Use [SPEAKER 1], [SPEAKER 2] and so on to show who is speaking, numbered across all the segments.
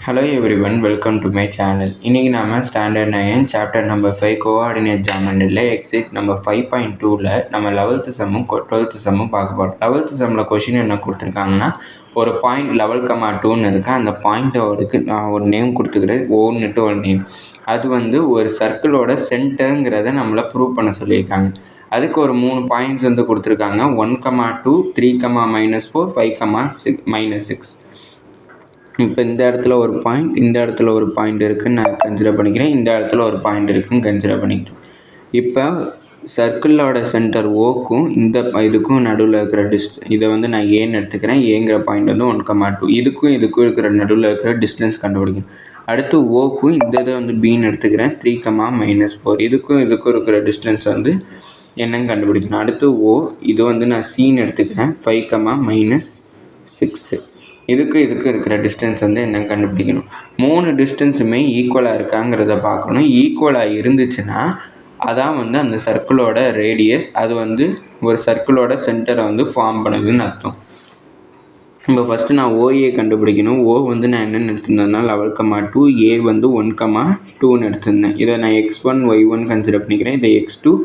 [SPEAKER 1] Hello everyone, welcome to my channel. இன்னைக்கு நாம standard 9 chapter number 5 coordinate ஜாமெண்ட்ரியில் exercise number 5.2ல நம்ம 11th சம்மும் 12th சம்மும் பார்க்க போகிறோம். 11th சம்மில் கொஷின் என்ன கொடுத்துருக்காங்கன்னா, ஒரு பாயிண்ட் 11,2ன்னு இருக்குது. அந்த பாயிண்ட்டோருக்கு நான் ஒரு நேம் கொடுத்துக்கிறேன், ஓன்னுட்டு ஒரு நேம். அது வந்து ஒரு சர்க்கிளோட சென்டருங்கிறத நம்மளை ப்ரூவ் பண்ண சொல்லியிருக்காங்க. அதுக்கு ஒரு 3 பாயிண்ட்ஸ் வந்து கொடுத்துருக்காங்க. 1,2, 3,-4, 5,6. இப்போ இந்த இடத்துல ஒரு பாயிண்ட், இந்த இடத்துல ஒரு பாயிண்ட் இருக்குதுன்னு நான் கன்சிடர் பண்ணிக்கிறேன். இந்த இடத்துல ஒரு பாயிண்ட் இருக்குதுன்னு கன்சிடர் பண்ணிக்கிறேன். இப்போ சர்க்கிளோட சென்டர் ஓக்கும் இந்த இதுக்கும் நடுவில் இருக்கிற இதை வந்து நான் ஏன்னு எடுத்துக்கிறேன். ஏங்கிற பாயிண்ட் வந்து 1,2. இதுக்கும் இருக்கிற நடுவில் இருக்கிற டிஸ்டன்ஸ் கண்டுபிடிக்கணும். அடுத்து ஓக்கும் இந்த இதை வந்து பின்னு எடுத்துக்கிறேன். 3,-4. இதுக்கும் இருக்கிற டிஸ்டன்ஸ் வந்து என்னன்னு கண்டுபிடிக்கணும். அடுத்து ஓ, இது வந்து நான் சீன்னு எடுத்துக்கிறேன். 5,-6. இதுக்கு இருக்கிற டிஸ்டன்ஸ் வந்து என்னன்னு கண்டுபிடிக்கணும். 3 டிஸ்டன்ஸுமே ஈக்குவலாக இருக்காங்கிறத பார்க்கணும். ஈக்குவலாக இருந்துச்சுன்னா அதான் வந்து அந்த சர்க்கிளோட ரேடியஸ். அது வந்து ஒரு சர்க்கிளோட சென்டரை வந்து ஃபார்ம் பண்ணுதுன்னு அர்த்தம். இப்போ ஃபஸ்ட்டு நான் ஓஏ கண்டுபிடிக்கணும். ஓ வந்து நான் என்னென்னு எடுத்திருந்தேன்னா 11,2, ஏ வந்து 1,2ன்னு எடுத்திருந்தேன். இதை நான் x1 y1 கன்சிடர் பண்ணிக்கிறேன். இதை x2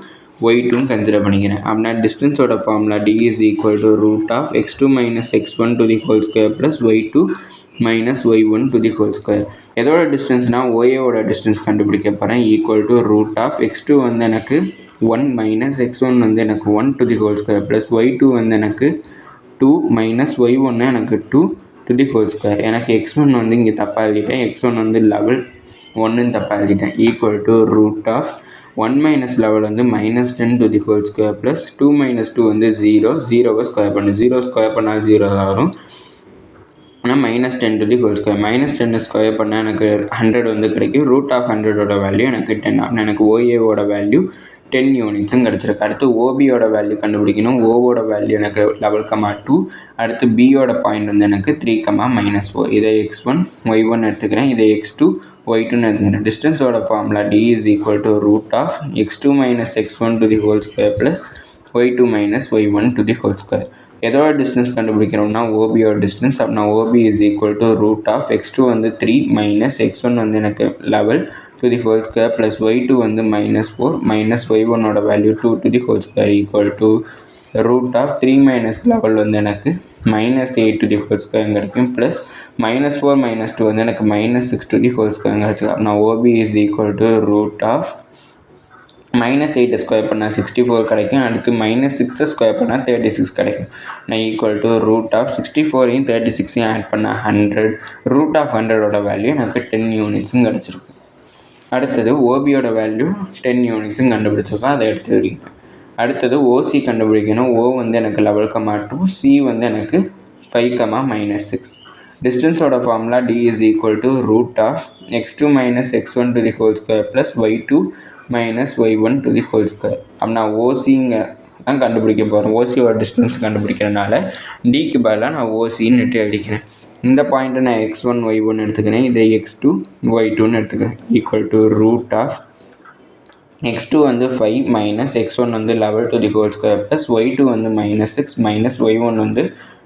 [SPEAKER 1] y2 கன்சிடர் பண்ணிக்கிறேன். அப்படின்னா டிஸ்டன்ஸோட formula d is equal to root of x2 minus x1 to the whole square plus y2 minus y1 to the whole square. எதோட டிஸ்டன்ஸ்னால் ஓஏவோட டிஸ்டன்ஸ் கண்டுபிடிக்க போகிறேன். Equal to root of x2 வந்து எனக்கு 1 minus x1 வந்து எனக்கு 1 to the whole square plus y2 வந்து எனக்கு 2 minus y1 எனக்கு 2 to the whole square. எனக்கு x1 வந்து இங்கே தப்பாக எழுதிட்டேன். x1 வந்து லெவல் 1ன்னு தப்பாக எழுதிட்டேன். Equal to root of 1 minus level வந்து minus 10 to the whole square plus 2 minus 2 வந்து 0. 0வை ஸ்கொயர் பண்ணு. 0 ஸ்கொயர் பண்ணால் 0 தான் வரும். ஆனால் minus 10 to the whole square. Minus 10 square பண்ணால் எனக்கு 100 வந்து கிடைக்கும். ரூட் ஆஃப் 100ஓட வேல்யூ எனக்கு 10. அப்படின்னா எனக்கு ஓஏவோட வேல்யூ 10 யூனிட்ஸும் கிடச்சிருக்கு. அடுத்து ஓபியோட வேல்யூ கண்டுபிடிக்கணும். ஓவோட வேல்யூ எனக்கு 11,2. அடுத்து பியோட பாயிண்ட் வந்து எனக்கு 3,-4. இதை x1 y1 எடுத்துக்கிறேன். இதை x2 y2 எடுத்துக்கிறேன். டிஸ்டன்ஸோட formula d is equal to root of x2 minus x1 to the whole square plus y2 minus y1 to the whole square. எதோட டிஸ்டன்ஸ் கண்டுபிடிக்கிறோம்னா ஓபியோட டிஸ்டன்ஸ். அப்படின்னா OP is equal to root of x2 வந்து 3 minus x1 வந்து எனக்கு 11 to the whole square plus y2 வந்து -4 minus y1ஓட value 2 to the whole square equal to root of 3 minus 11 வந்து எனக்கு -8 to the whole square கிடைக்கும். Plus -4 -2 வந்து எனக்கு -6 to the whole square கிடைச்சிருக்கு. அப்படின்னா OP is equal to root of -8 square பண்ணால் 64 கிடைக்கும். அடுத்து -6 ஸ்கொயர் பண்ணால் 36 கிடைக்கும். நான் ஈக்குவல் டு ரூட் ஆஃப் 64ஐயும் 36ஐயும் ஆட் பண்ணால் 100. ரூட் ஆஃப் 100ஓட வேல்யூ எனக்கு 10 யூனிட்ஸும் கிடச்சிருக்கு. அடுத்தது ஓபியோட வேல்யூ 10 யூனிட்ஸும் கண்டுபிடிச்சிருக்கோம். அதை எடுத்து வரைக்கும். அடுத்தது ஓசி கண்டுபிடிக்கணும். ஓ வந்து எனக்கு 11,2, சி வந்து எனக்கு 5,-6. டிஸ்டன்ஸோட formula d is equal to root of x2 minus x1 to the whole square plus y2 minus y1 to the whole square. அப்படின்னா ஓசிங்க தான் கண்டுபிடிக்க போகிறோம். ஓசியோட டிஸ்டன்ஸ் கண்டுபிடிக்கிறனால டிக்கு பதிலாக நான் ஓசின்னு எழுதிக்கிறேன். இந்த பாயிண்ட்டை நான் x1 y1 எடுத்துக்கிறேன். இதை x2 y2ன்னு எடுத்துக்கிறேன். Equal to root of x2 வந்து 5 மைனஸ் x1 வந்து 11 to the whole square plus y2 வந்து -6 மைனஸ் y1 வந்து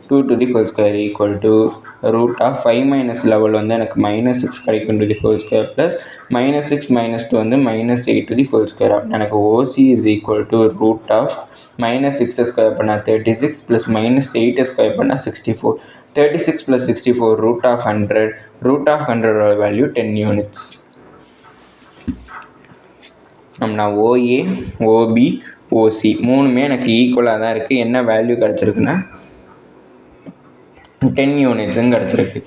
[SPEAKER 1] 2 to the whole square equal to root of 5 minus 11 வந்து எனக்கு -6 கிடைக்கும் to the whole square plus -6 -2 வந்து -8 to the whole square. அப்படின்னா எனக்கு OC is equal to root of -6 square பண்ணால் 36 plus -8 square பண்ணால் 64. 36 plus 64 root of 100. root of 100ஓட value 10 units. அப்படின்னா ஓஏ, ஓபி, ஓசி மூணுமே எனக்கு ஈக்குவலாக தான் இருக்குது. என்ன வேல்யூ கிடச்சிருக்குன்னா 10 யூனிட்ஸும் கிடச்சிருக்கு.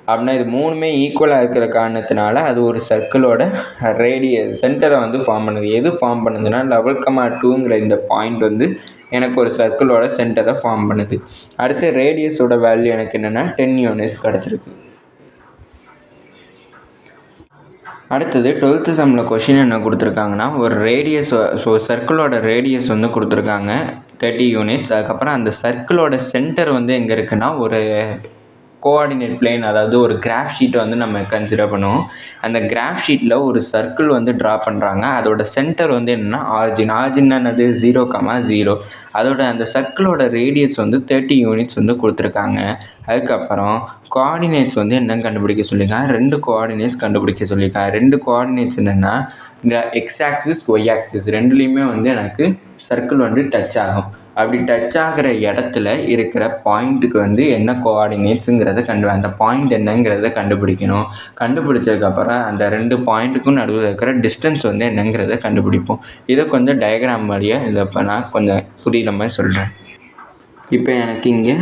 [SPEAKER 1] அப்படின்னா இது மூணுமே ஈக்குவலாக இருக்கிற காரணத்தினால அது ஒரு சர்க்கிளோட சென்டரை வந்து ஃபார்ம் பண்ணுது. எது ஃபார்ம் பண்ணுதுன்னா 11,2ங்கிற இந்த பாயிண்ட் வந்து எனக்கு ஒரு சர்க்கிளோட சென்டரை ஃபார்ம் பண்ணுது. அடுத்து ரேடியஸோட வேல்யூ எனக்கு என்னென்னா 10 யூனிட்ஸ் கிடச்சிருக்கு. அடுத்தது 12th சம்மில் கொஷின் என்ன கொடுத்துருக்காங்கன்னா, ஒரு ரேடியஸ், ஸோ சர்க்கிளோட ரேடியஸ் வந்து கொடுத்துருக்காங்க 30 யூனிட்ஸ். அதுக்கப்புறம் அந்த சர்க்கிளோட சென்டர் வந்து எங்கே இருக்குன்னா ஒரு கோஆர்டினேட் பிளேன், அதாவது ஒரு கிராஃப் ஷீட்டை வந்து நம்ம கன்சிடர் பண்ணுவோம். அந்த கிராஃப் ஷீட்டில் ஒரு சர்க்கிள் வந்து ட்ரா பண்ணுறாங்க. அதோட சென்டர் வந்து என்னென்னா ஆரிஜின் என்னது 0,0. அதோட அந்த சர்க்கிளோட ரேடியஸ் வந்து 30 யூனிட்ஸ் வந்து கொடுத்துருக்காங்க. அதுக்கப்புறம் கோஆர்டினேட்ஸ் வந்து என்னன்னு கண்டுபிடிக்க சொல்லியிருக்காங்க. 2 கோஆர்டினேட்ஸ் கண்டுபிடிக்க சொல்லியிருக்காங்க. 2 கோஆர்டினேட்ஸ் என்னென்னா இந்த எக்ஸ் ஆக்சிஸ் ஒய் ஆக்சிஸ் ரெண்டுலேயுமே வந்து எனக்கு சர்க்கிள் வந்து டச் ஆகும். அப்படி டச் ஆகிற இடத்துல இருக்கிற பாயிண்ட்டுக்கு வந்து என்ன கோஆர்டினேட்ஸுங்கிறத அந்த பாயிண்ட் என்னங்கிறத கண்டுபிடிக்கணும். கண்டுபிடிச்சதுக்கப்புறம் அந்த 2 பாயிண்ட்டுக்கும் நடுவில் இருக்கிற டிஸ்டன்ஸ் வந்து என்னங்கிறத கண்டுபிடிப்போம். இதை கொஞ்சம் டயக்ராம் வழியாக இதை இப்போ நான் கொஞ்சம் புரியுற மாதிரி சொல்கிறேன். இப்போ எனக்கு இங்கே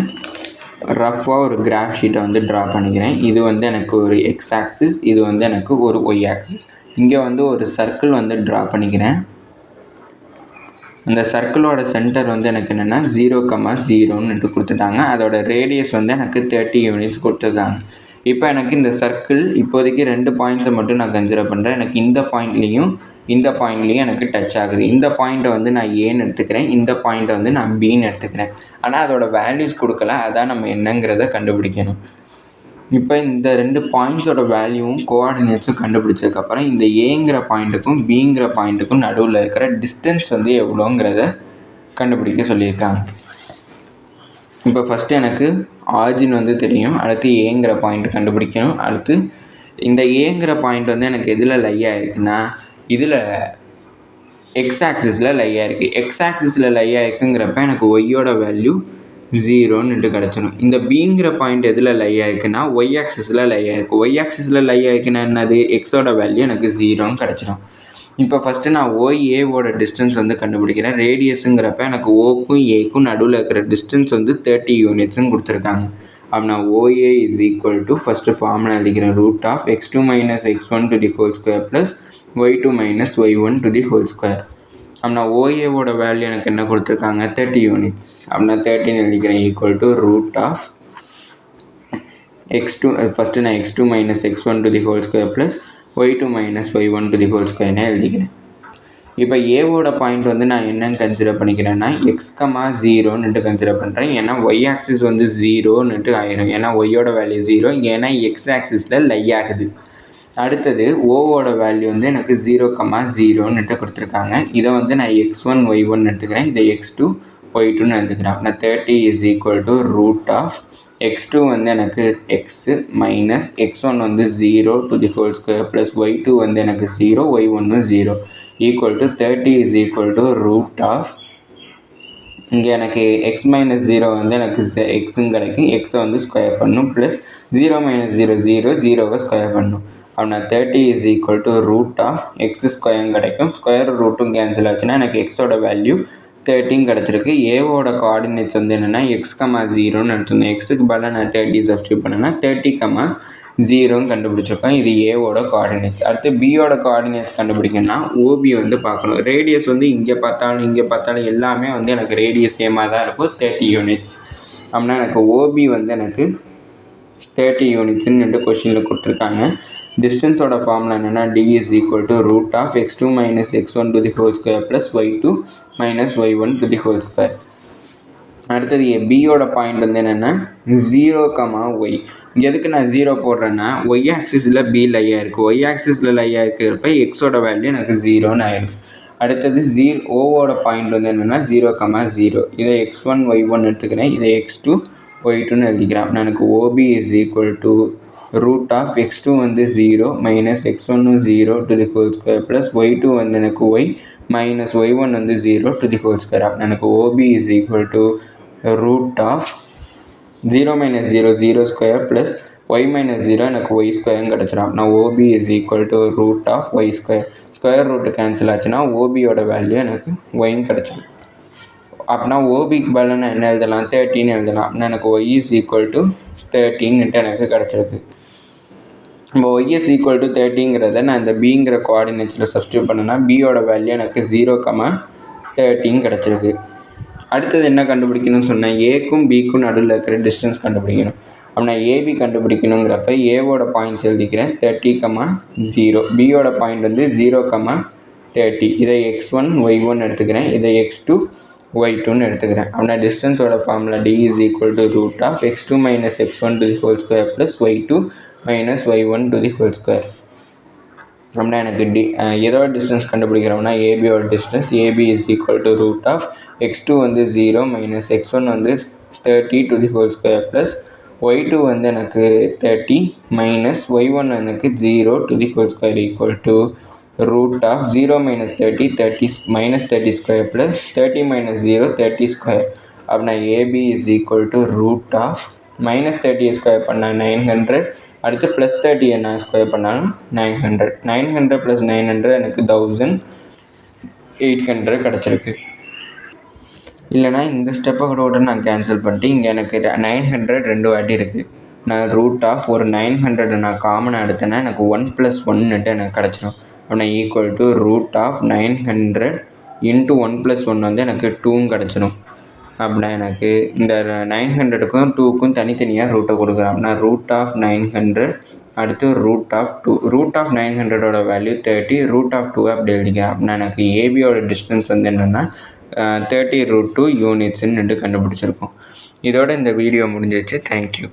[SPEAKER 1] ரஃபாக ஒரு கிராஃப் ஷீட்டை வந்து ட்ரா பண்ணிக்கிறேன். இது வந்து எனக்கு ஒரு எக்ஸ் ஆக்சிஸ், இது வந்து எனக்கு ஒரு ஒய் ஆக்சிஸ். இங்கே வந்து ஒரு சர்க்கிள் வந்து ட்ரா பண்ணிக்கிறேன். அந்த சர்க்கிளோட சென்டர் வந்து எனக்கு என்னென்னா 0,0ன்னு கொடுத்துட்டாங்க. அதோட ரேடியஸ் வந்து எனக்கு 30 யூனிட்ஸ் கொடுத்துருக்காங்க. இப்போ எனக்கு இந்த சர்க்கிள் இப்போதைக்கு 2 பாயிண்ட்ஸை மட்டும் நான் கன்சிடர் பண்ணுறேன். எனக்கு இந்த பாயிண்ட்லேயும் எனக்கு டச் ஆகுது. இந்த பாயிண்ட்டை வந்து நான் ஏன்னு எடுத்துக்கிறேன், இந்த பாயிண்ட்டை வந்து நான் பின்னு எடுத்துக்கிறேன். ஆனால் அதோட வேல்யூஸ் கொடுக்கல, அதான் நம்ம என்னங்கிறத கண்டுபிடிக்கணும். இப்போ இந்த 2 பாயிண்ட்ஸோட வேல்யூவும் கோஆர்டினேட்ஸும் கண்டுபிடிச்சதுக்கப்புறம் இந்த ஏங்கிற பாயிண்ட்டுக்கும் பிங்கிற பாயிண்ட்டுக்கும் நடுவில் இருக்கிற டிஸ்டன்ஸ் வந்து எவ்வளோங்கிறத கண்டுபிடிக்க சொல்லியிருக்காங்க. இப்போ ஃபஸ்ட்டு எனக்கு ஆரிஜின் வந்து தெரியும். அடுத்து ஏங்கிற பாயிண்ட் கண்டுபிடிக்கணும். அடுத்து இந்த ஏங்கிற பாயிண்ட் வந்து எனக்கு எதில் லை ஆகிருக்குன்னா இதில் எக்ஸ் ஆக்சிஸில் லை ஆகிருக்கு. எக்ஸ் ஆக்சிஸில் லை ஆகிருக்குங்கிறப்ப எனக்கு ஒய்யோட வேல்யூ 0ன்னு கிடச்சிடும். இந்த பிங்கிற பாயிண்ட் எதில் லை ஆகிருக்குன்னா ஒய் ஆக்சிஸில் லை ஆகிருக்கு. ஒய் ஆக்சிஸில் லை ஆகிருக்குன்னா என்னது எக்ஸோட வேல்யூ எனக்கு 0ன்னு கிடச்சிடும். இப்போ ஃபஸ்ட்டு நான் ஓஏவோட டிஸ்டன்ஸ் வந்து கண்டுபிடிக்கிறேன். ரேடியஸுங்கிறப்ப எனக்கு ஓக்கும் ஏக்கும் நடுவில் இருக்கிற டிஸ்டன்ஸ் வந்து 30 யூனிட்ஸ்ன்னு கொடுத்துருக்காங்க. அப்படின்னா OA is equal to first formula எழுதிக்கிறேன். √(x2 - x1) + y2 - y1 2. அப்படின்னா ஓஏவோட வேல்யூ எனக்கு என்ன கொடுத்துருக்காங்க 30 யூனிட்ஸ். அப்படின்னா 30 எழுதிக்கிறேன் ஈக்குவல் டு √(x2) ஃபஸ்ட்டு நான் x2 - x1 + y2 - y1 2 எழுதிக்கிறேன். இப்போ ஏவோட பாயிண்ட் வந்து நான் என்னன்னு கன்சிடர் பண்ணிக்கிறேன்னா x,0ன்னுட்டு கன்சிடர் பண்ணுறேன். ஏன்னா ஒய் ஆக்சிஸ் வந்து 0ன்னுட்டு ஆயிரும். ஏன்னா ஒய்யோட வேல்யூ 0, ஏன்னா எக்ஸ் ஆக்சிஸில் லை ஆகுது. அடுத்தது ஓவோட வேல்யூ வந்து எனக்கு 0,0ன்னுட்டு கொடுத்துருக்காங்க. இதை வந்து நான் x1 y1 எடுத்துக்கிறேன். இதை x2 y2ன்னு எடுத்துக்கிறேன். நான் 30 இஸ் ஈக்குவல் டு √(x2) வந்து எனக்கு x மைனஸ் x1 வந்து 0 + y2 வந்து எனக்கு 0, y1 0 equal to 30 is equal to இங்கே எனக்கு x - 0 வந்து எனக்கு எக்ஸுன்னு கிடைக்கும். எக்ஸை வந்து ஸ்கொயர் பண்ணும் ப்ளஸ் 0 - 0 0வை ஸ்கொயர் பண்ணும். அப்படின்னா 30 இஸ் ஈக்குவல் டு √(x2) கிடைக்கும். ஸ்கொயர் ரூட்டும் கேன்சல் ஆச்சுன்னா எனக்கு எக்ஸோட வேல்யூ 30 கிடச்சிருக்கு. ஏவோட கோஆர்டினேட்ஸ் வந்து என்னென்னா x,0ன்னு எடுத்துருந்தேன். எக்ஸுக்கு பதிலாக நான் 30 சப்ஸ்டியூட் பண்ணேன்னா 30,0ன்னு கண்டுபிடிச்சிருக்கோம். இது ஏவோட கோஆர்டினேட்ஸ். அடுத்து பியோட கோஆர்டினேட்ஸ் கண்டுபிடிக்கணும்னா ஓபி வந்து பார்க்கணும். ரேடியஸ் வந்து இங்கே பார்த்தாலும் எல்லாமே வந்து எனக்கு ரேடியஸ் சேமாக தான் இருக்கும், 30 யூனிட்ஸ். அப்படின்னா எனக்கு ஓபி வந்து எனக்கு 30 யூனிட்ஸ்ன்னு கொஸ்டினில் கொடுத்துருக்காங்க. டிஸ்டன்ஸோட ஃபார்முலா என்னென்னா d is equal to √(x2 - x1 + y2 - y1 2). அடுத்தது பியோட பாயிண்ட் வந்து என்னென்னா 0,y. எதுக்கு நான் 0 போடுறேன்னா ஒய் ஆக்சிஸில் பி லையாக இருக்குது. ஒய் ஆக்சிஸில் லையாக இருக்கிறப்ப எக்ஸோட வேல்யூ எனக்கு 0ன்னு ஆயிடும். அடுத்தது ஓவோட பாயிண்ட் வந்து என்னென்னா 0,0. இதை x1 y1 எடுத்துக்கிறேன். இதை x2 y2ன்னு எழுதிக்கிறேன். எனக்கு OB is equal to √(x2 வந்து 0 - x1 0 2) y2 வந்து எனக்கு y - y1 வந்து 0 2. எனக்கு OB is equal to √0 - 0 0² y - 0 எனக்கு y² கிடச்சிடும். நான் OB is equal to √(y²). Square route cancel ஆச்சுன்னா ஓபியோட வேல்யூ எனக்கு ஒய்ன்னு கிடச்சிடும். அப்படின்னா ஓபிக்கு பதிலாக நான் என்ன எழுதலாம் 30ன்னு எழுதலாம். அப்படின்னா எனக்கு y இஸ் ஈக்குவல் டு 13ன்ட்டு எனக்கு கிடச்சிருக்கு. இப்போ y இஸ் ஈக்குவல் டு 30ங்கிறத நான் இந்த பிங்கிற கோஆர்டினேட்ஸில் சப்ஸ்டியூட் பண்ணேன்னா பியோட வேல்யூ எனக்கு 0,13 கிடச்சிருக்கு. அடுத்தது என்ன கண்டுபிடிக்கணும்னு சொன்னேன், ஏக்கும் பிக்கும் நடுவில் இருக்கிற டிஸ்டன்ஸ் கண்டுபிடிக்கணும். அப்படின்னா ஏபி கண்டுபிடிக்கணுங்கிறப்ப ஏவோட பாயிண்ட்ஸ் எழுதிக்கிறேன் 30,0. பியோட பாயிண்ட் வந்து 0,30. இதை x1 y1 எடுத்துக்கிறேன். இதை x2 y2ன்னு எடுத்துக்கிறேன். அப்படின்னா டிஸ்டன்ஸோட formula d is equal to root of x2 minus x1 to the whole square plus y2 minus y1 to the whole square. அப்படின்னா எனக்கு எதோட டிஸ்டன்ஸ் கண்டுபிடிக்கிறோம்னா ஏபியோட distance. AB is equal to root of x2 வந்து 0 minus x1 வந்து 30 to the whole square plus y2 வந்து எனக்கு 30 minus y1 எனக்கு 0 to the whole square equal to root of 0 minus 30 minus 30 square plus 30 minus 0 30 square. அப்படின்னா AB is equal to root of minus 30 square பண்ணால் 900, அடுத்து plus 30 என்ன square பண்ணாலும் 900. 900 plus 900 எனக்கு 1800 கிடச்சிருக்கு. இல்லைனா இந்த ஸ்டெப்பை கூட நான் கேன்சல் பண்ணிட்டு இங்கே எனக்கு 900 ரெண்டு வாட்டி இருக்குது. நான் ரூட் ஆஃப் ஒரு 900 நான் காமனாக எடுத்தேன்னா எனக்கு 1 + 1ன்ட்டு எனக்கு கிடச்சிடும். அப்படின்னா equal to root of 900 into 1 + 1 வந்து எனக்கு 2 கிடச்சிடும். அப்படின்னா எனக்கு இந்த 900க்கும் 2க்கும் தனித்தனியாக ரூட்டை கொடுக்குறேன். அப்படின்னா ரூட் ஆஃப் 900 அடுத்து ரூட் ஆஃப் 2. ரூட் ஆஃப் 900ஓட வேல்யூ 30, ரூட் ஆஃப் 2 அப்படி எழுதிக்கிறேன். அப்படின்னா எனக்கு ஏபியோட டிஸ்டன்ஸ் வந்து என்னென்னா 30√2 யூனிட்ஸ்ன்னு கண்டுபிடிச்சிருக்கோம். இதோட இந்த வீடியோ முடிஞ்சிச்சு. தேங்க்யூ.